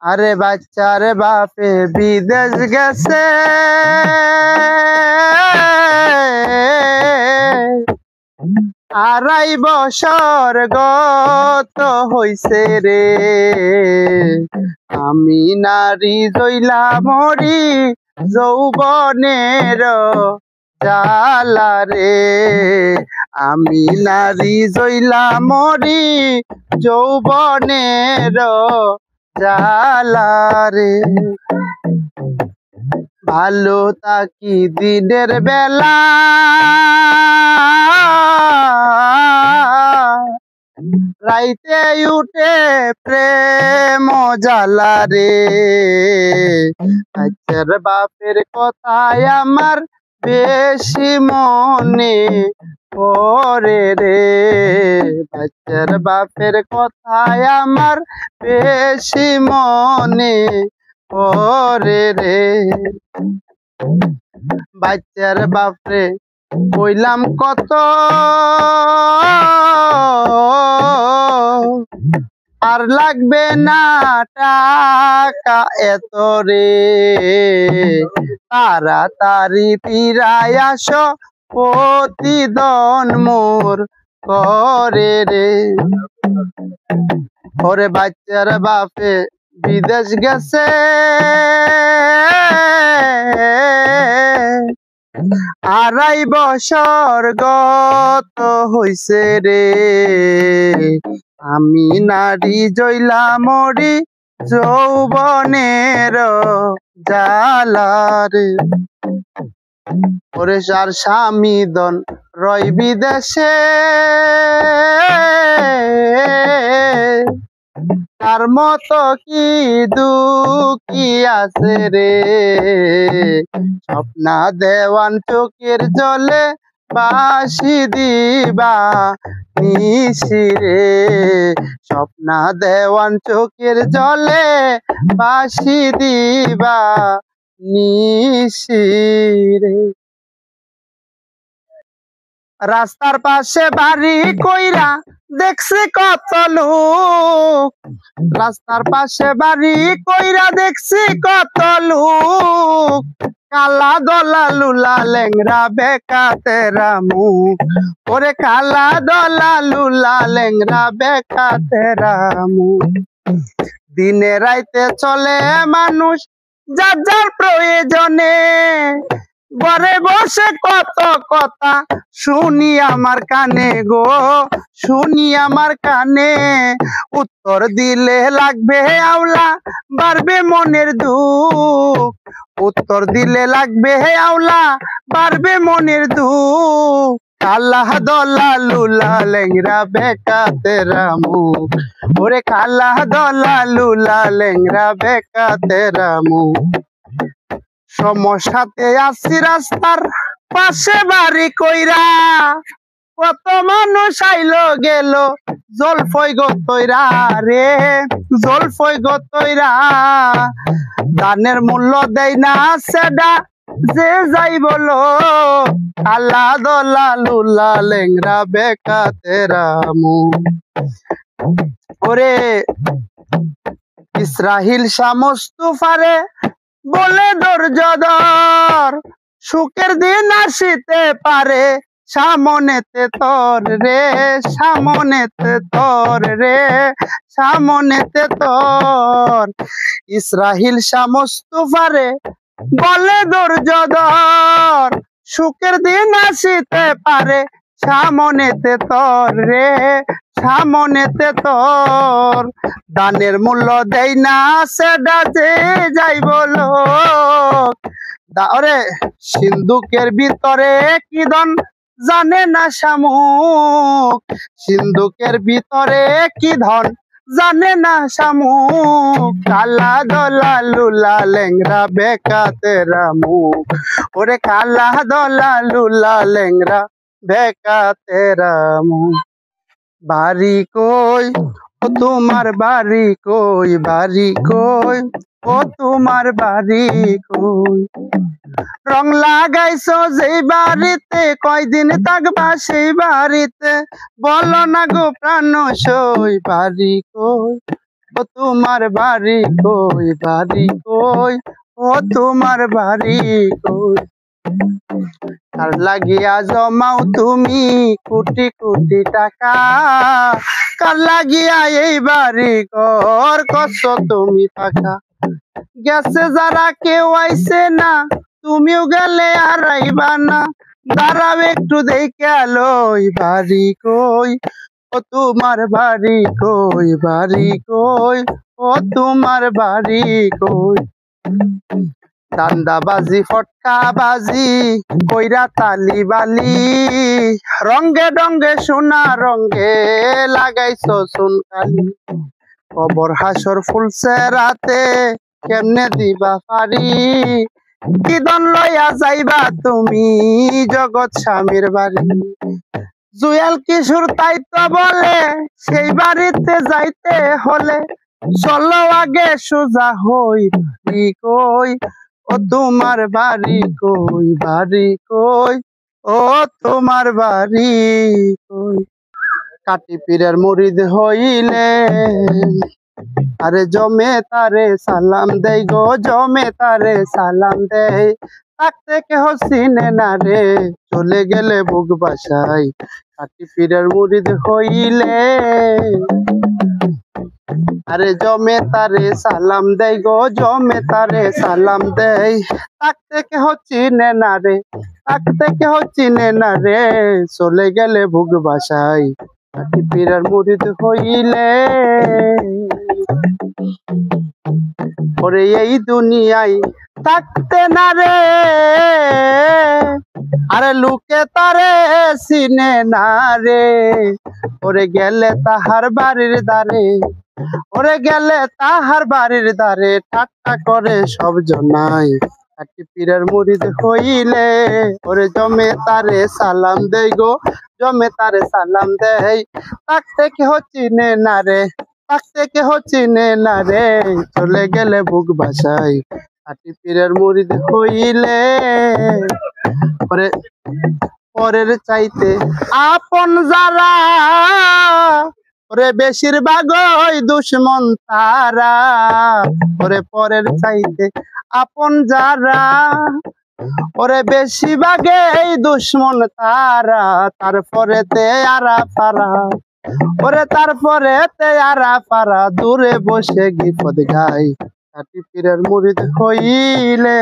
আরে বাচ্চার বাপে বিদেশ গেছে, আড়াই বছর গত হইছে রে। আমি নারী জইলা মরি যৌবনের জালা রে। আমি নারী জইলা মরি যৌবনের জালা রে। ভালো থাকি দিনের বেলা, রাইতে উঠে প্রেম জালা রে। বাচ্চার বাপের কথায় আমার বেশি মনে পড়ে রে। বাচ্চার বাপের কথায় আমার বেশি মনে পড়ে রে। বাচ্চার বাপরে কইলাম কত, আর লাগবে না টাকা এত রে। তাড়াতাড়ি ফিরায় আসো প্রতিদন মোর করে রে। ওরে বাচ্চার বাপে বিদেশ গেছে, আড়াই বছর গত হইছে রে। আমি নারী জইলা মরি যৌবনের জালা রে। ওরে সার স্বামী দন রয় বিদেশে, তার মতো কি দুঃখী আছে রে। স্বপ্না দেওয়ান চোখের জলে বাসি দিবা নিশি রে। স্বপ্না দেওয়ান চোখের জলে বাসি দিবা নিশি রে। রাস্তার পাশে বাড়ি কইরা দেখছি কত লোক, রাস্তার পাশে বাড়ি কইরা দেখছি কত লোক। কালা দলা লুলা লেংরা বেকা তেরা মুখ, ওরে কালা দলা লুলা লেংরা বেকা তেরা মুখ। দিনে রাইতে চলে মানুষ যার যার প্রয়োজনে, ঘরে বসে কত কথা শুনি আমার কানে গো, শুনি আমার কানে। উত্তর দিলে লাগবে আওলা, বাড়বে মনের দুঃখ। উত্তর দিলে লাগবে আওলা, বাড়বে মনের দুঃখ। কালা দলা লুলা লেংরা বেকা তেরা মুখ, ওরে কালা দলা লুলা লেংরা বেকা তেরা মুখ। সমস্যাতে আছি রাস্তার পাশে বাড়ি কইরা, কত মানুষ আইলো গেল জলফই গতইরা রে। জলফই গতইরা দানের মূল্য দেয় না সেডা যে যাই বলো। কালা দলা লুলা লেংরা বেকা তেরা মুখ। ওরে ইসরাহিল শাহ মুস্তাফারে বলে ধৈর্য ধর, সুখের দিন আসিতে পারে সামনেতে তোর রে। সামনেতে তোর রে, সামনেতে তোর। ইসরাহিল শাহ মুস্তাফারে বলে ধৈর্য ধর, সুখের দিন আসিতে পারে সামনেতে তোর রে। সামনেতে তোর। দানের মূল্য দেয় না সেটা যে যাই বলো। ওরে সিন্ধুকের ভিতরে কি ধন জানে না শামুক, সিন্ধুকের ভিতরে কি ধন জানে না শামুক। কালা দলা লুলা লেংরা বেকা তেরা মুখ, ওরে কালা দলা লুলা লেংরা বেকা তেরা মুখ। বাড়ি কই ও তোমার বাড়ি কই, বাড়ি কই ও তোমার বাড়ি কই। রং লাগাইছো যেই বাড়িতে, কয়দিন থাকবা সেই বাড়িতে, বলো না গো প্রাণ সই। বাড়ি কই ও তোমার বাড়ি কই, বাড়ি কই, ও তোমার বাড়ি কই? কার লাগিয়া জমাও তুমি কোটি কোটি টাকা, কার লাগিয়া এই বাড়ি ঘর কষ্ট তুমি থাকা? গেছে যারা কেউ আইছে না, তুমিও গেলে আর আইবা না। দাঁড়াও একটু দেখে লই বাড়ি কই, ও তোমার বাড়ি কই, বাড়ি কই, ও তোমার বাড়ি কই? দান্দাবাজি ফটকা বাজি কইরা তালি বালি, রঙ্গে ডঙ্গে সোনা রঙ্গে লাগাইছো সুনকালি। কবর হাসর ফুলছে রাতে কেমনে দিবা পারি, কিদন লইয়া যাইবা তুমি জগৎ স্বামীর বাড়ি? জুয়েল কিশোর তাই তো বলে সেই বাড়িতে যাইতে হলে চলো আগে সোজা হই বাড়ি কই, ও তোমার বাড়ি কই, বাড়ি কই, ও তোমার বাড়ি কই? কাটি পীরের মুরিদ হইলে আরে জমে তারে সালাম দেই গো, জমে তারে সালাম দেই। থাকতে কেহ চিনে না রে, চলে গেলে বুক বাসাই। কাটি পীরের মুরিদ হইলে আরে জমে তারে সালাম দেই গো, জমে তারে সালাম দেই। থাকতে কেহ চিনে না রে, থাকতে কেহ চিনে না রে, চলে গেলে বুক বাসাই। কাটি পীরের মুরিদ হইলে ওরে এই দুনিয়ায় থাকতে না রে, আরে লুকে তারে চিনে না রে। ওরে গেলে তাহার বাড়ির দ্বারে, ওরে গেলে তাহার বাড়ির দ্বারে ঠাট্টা করে সব জনাই। কাটি পীরের মুরিদ হইলে ওরে জমে তারে সালাম দেই গো, জমে তারে সালাম দেই। থাকতে কেহ চিনে না রে, থাকতে কেহ চিনে না রে, চলে গেলে বুক বাসাই। কাটি পীরের মুরিদ হইলে ওরে পরের চাইতে আপন যারা, ওরে বেশিরভাগ ওই দুশ্মন তারা। ওরে পরের চাইতে আপন যারা, ওরে বেশিরভাগে এই দুশ্মন তারা। তারপরে তে আরা পারা, ওরে তারপরে তে আরা পারা, দূরে বসে গিফত গাই। কাটি পীরের মুরিদ হইলে